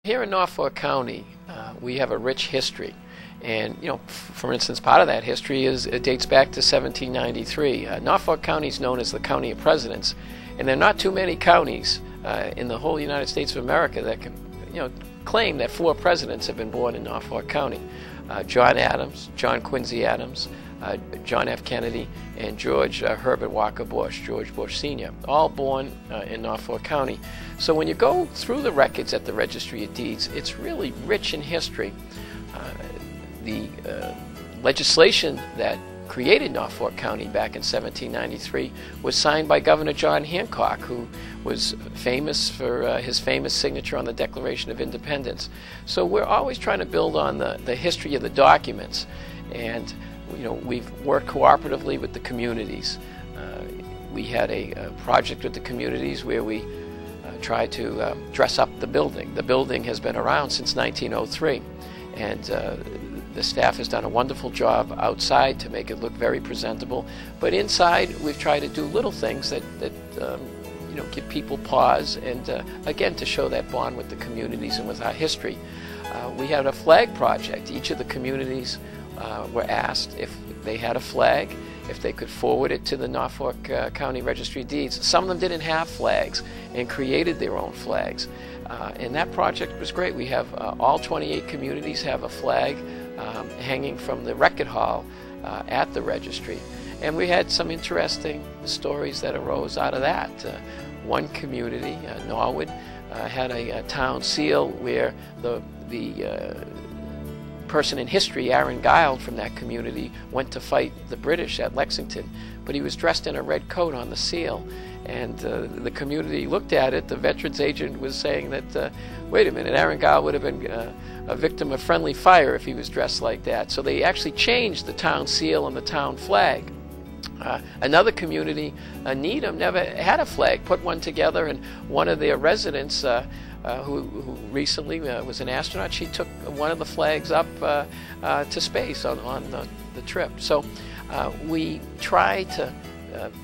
Here in Norfolk County, we have a rich history. And, for instance, part of that history it dates back to 1793. Norfolk County is known as the County of Presidents, and there are not too many counties in the whole United States of America that can, claim that 4 presidents have been born in Norfolk County. John Adams, John Quincy Adams, John F. Kennedy, and George Herbert Walker Bush, George Bush Sr., all born in Norfolk County. So when you go through the records at the Registry of Deeds, it's really rich in history. The legislation that created Norfolk County back in 1793 was signed by Governor John Hancock, who was famous for his famous signature on the Declaration of Independence. So we're always trying to build on the history of the documents, and we've worked cooperatively with the communities. We had a project with the communities where we tried to dress up the building. The building has been around since 1903, and the staff has done a wonderful job outside to make it look very presentable. But inside, we've tried to do little things that give people pause, and again, to show that bond with the communities and with our history. We had a flag project. Each of the communities were asked if they had a flag, if they could forward it to the Norfolk County Registry of Deeds. Some of them didn't have flags and created their own flags. And that project was great. We have all 28 communities have a flag hanging from the record hall at the registry. And we had some interesting stories that arose out of that. One community, Norwood, had a town seal where the person in history, Aaron Guild from that community, went to fight the British at Lexington, but he was dressed in a red coat on the seal. And the community looked at it. The veterans agent was saying that, wait a minute, Aaron Guild would have been a victim of friendly fire if he was dressed like that. So they actually changed the town seal and the town flag. Another community, Needham, never had a flag, put one together, and one of their residents who recently was an astronaut, she took one of the flags up to space on the trip. So we try to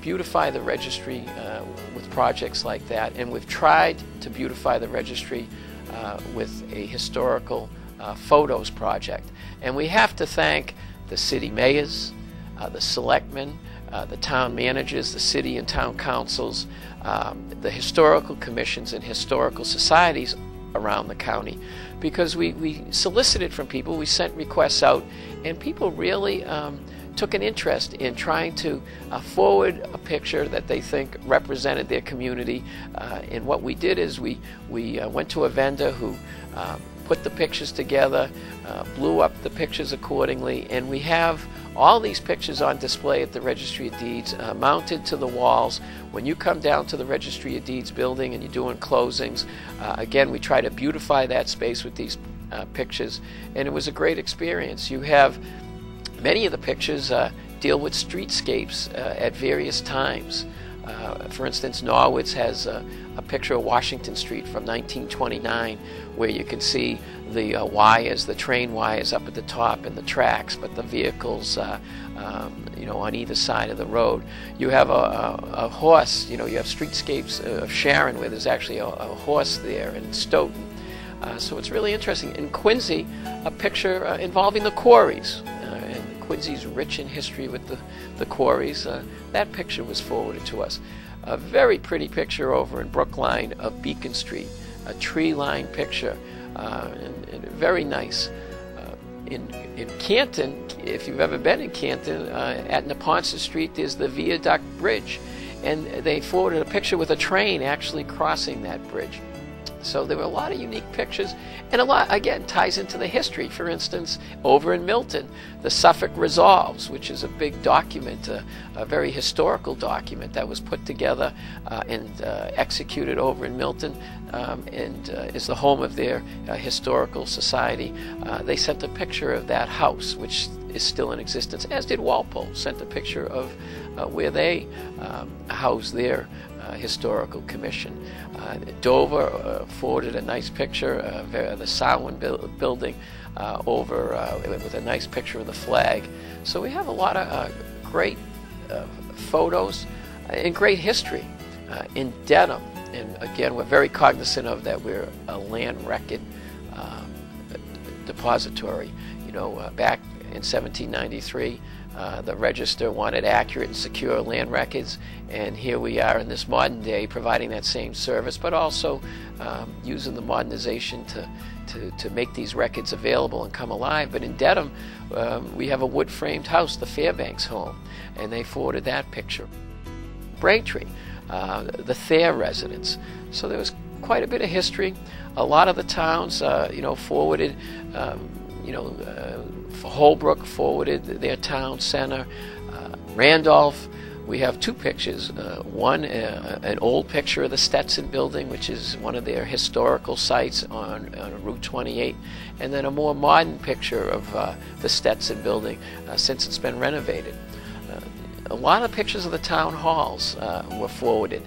beautify the registry with projects like that, and we've tried to beautify the registry with a historical photos project. And we have to thank the city mayors, the selectmen, the town managers, the city and town councils, the historical commissions and historical societies around the county, because we solicited from people, we sent requests out, and people really took an interest in trying to forward a picture that they think represented their community. And what we did is we went to a vendor who put the pictures together, blew up the pictures accordingly, and we have all these pictures on display at the Registry of Deeds, mounted to the walls. When you come down to the Registry of Deeds building and you're doing closings, again, we try to beautify that space with these pictures, and it was a great experience. You have many of the pictures deal with streetscapes at various times. For instance, Norwood's has a picture of Washington Street from 1929, where you can see the wires, the train wires up at the top and the tracks, but the vehicles on either side of the road. You have a horse, you have streetscapes of Sharon where there's actually a horse there, and Stoughton. So it's really interesting. In Quincy, a picture involving the quarries. And Quincy's rich in history with the quarries. That picture was forwarded to us. A very pretty picture over in Brookline of Beacon Street, a tree-lined picture, and very nice. In Canton, if you've ever been in Canton, at Neponset Street, there's the Viaduct Bridge, and they forwarded a picture with a train actually crossing that bridge. So there were a lot of unique pictures, and a lot, again, ties into the history. For instance, over in Milton, the Suffolk Resolves, which is a big document, a very historical document that was put together and executed over in Milton, and is the home of their historical society. They sent a picture of that house, which is still in existence, as did Walpole, sent a picture of where they house their historical commission. Dover forwarded a nice picture of the Samhain building over with a nice picture of the flag. So we have a lot of great photos and great history in Dedham. And again, we're very cognizant of that. We're a land record depository. Back in 1793, the Register wanted accurate and secure land records, and here we are in this modern day providing that same service, but also using the modernization to make these records available and come alive. But in Dedham, we have a wood-framed house, the Fairbanks home, and they forwarded that picture. Braintree, the Thayer residence. So there was quite a bit of history. A lot of the towns, forwarded. Holbrook forwarded their town center. Randolph, we have two pictures. One, an old picture of the Stetson building, which is one of their historical sites on Route 28, and then a more modern picture of the Stetson building since it's been renovated. A lot of pictures of the town halls were forwarded.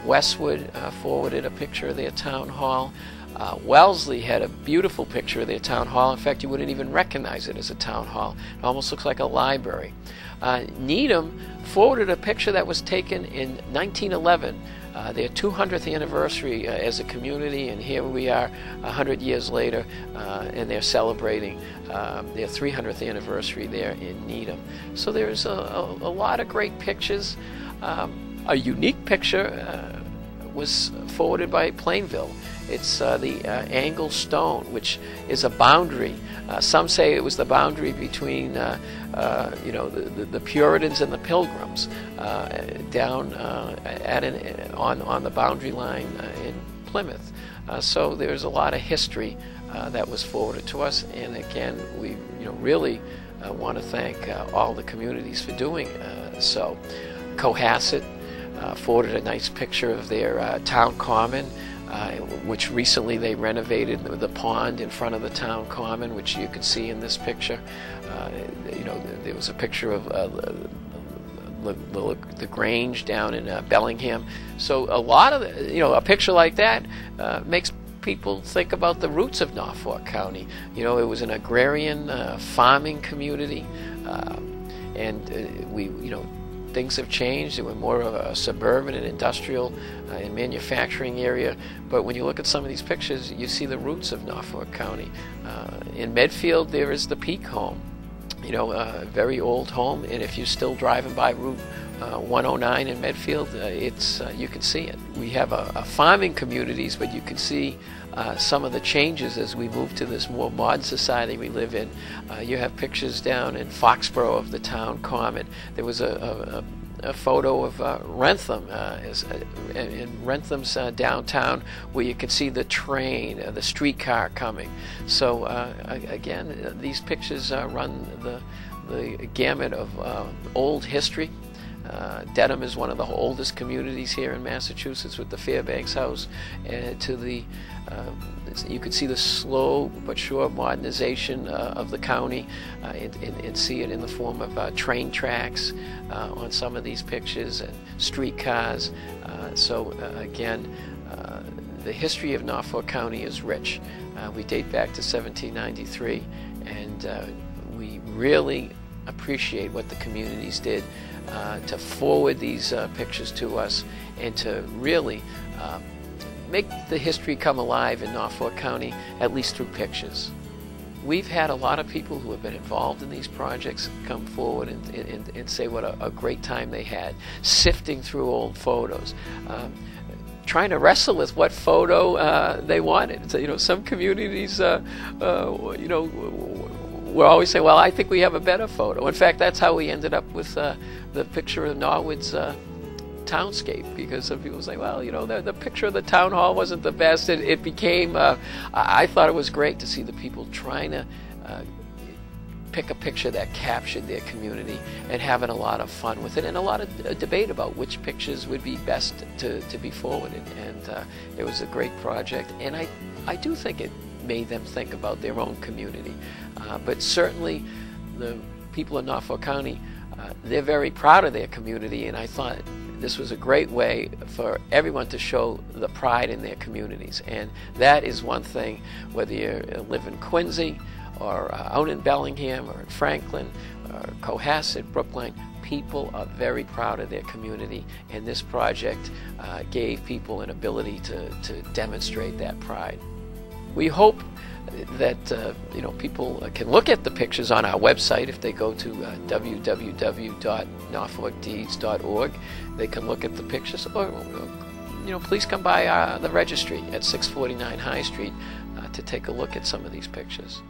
Westwood forwarded a picture of their town hall. Wellesley had a beautiful picture of their town hall. In fact, you wouldn't even recognize it as a town hall. It almost looks like a library. Needham forwarded a picture that was taken in 1911, their 200th anniversary as a community, and here we are 100 years later, and they're celebrating their 300th anniversary there in Needham. So there's a lot of great pictures. A unique picture was forwarded by Plainville. It's the Angle Stone, which is a boundary. Some say it was the boundary between, the Puritans and the Pilgrims, down on the boundary line in Plymouth. So there's a lot of history that was forwarded to us, and again, we really want to thank all the communities for doing so. Cohasset forwarded a nice picture of their town common, which recently they renovated the pond in front of the town common, which you can see in this picture. There was a picture of the Grange down in Bellingham. So a lot of a picture like that makes people think about the roots of Norfolk County. It was an agrarian farming community, and things have changed. They were more of a suburban and industrial and manufacturing area. But when you look at some of these pictures, you see the roots of Norfolk County. In Medfield, there is the Peak home, a very old home. And if you're still driving by Route 109 in Medfield, you can see it. We have a farming communities, but you can see some of the changes as we move to this more modern society we live in. You have pictures down in Foxborough of the town common. There was a photo of Wrentham, in Wrentham's downtown, where you can see the train, the streetcar coming. So again, these pictures run the gamut of old history. Dedham is one of the oldest communities here in Massachusetts with the Fairbanks house, and you could see the slow but sure modernization of the county, and see it in the form of train tracks on some of these pictures and streetcars. Again, the history of Norfolk County is rich. We date back to 1793, and we really appreciate what the communities did to forward these pictures to us and to really make the history come alive in Norfolk County, at least through pictures. We've had a lot of people who have been involved in these projects come forward and say what a great time they had, sifting through old photos, trying to wrestle with what photo they wanted. So, some communities, we'll always say, well, I think we have a better photo. In fact, that's how we ended up with the picture of Norwood's townscape, because some people say, well, the picture of the town hall wasn't the best. It became, I thought it was great to see the people trying to pick a picture that captured their community and having a lot of fun with it, and a lot of debate about which pictures would be best to be forwarded. And it was a great project, and I do think it made them think about their own community. But certainly the people in Norfolk County, they're very proud of their community, and I thought this was a great way for everyone to show the pride in their communities. And that is one thing, whether you live in Quincy or out in Bellingham or in Franklin or Cohasset, Brookline, people are very proud of their community, and this project gave people an ability to demonstrate that pride. we hope that people can look at the pictures on our website. If they go to www.norfolkdeeds.org, they can look at the pictures. Or please come by the registry at 649 High Street to take a look at some of these pictures.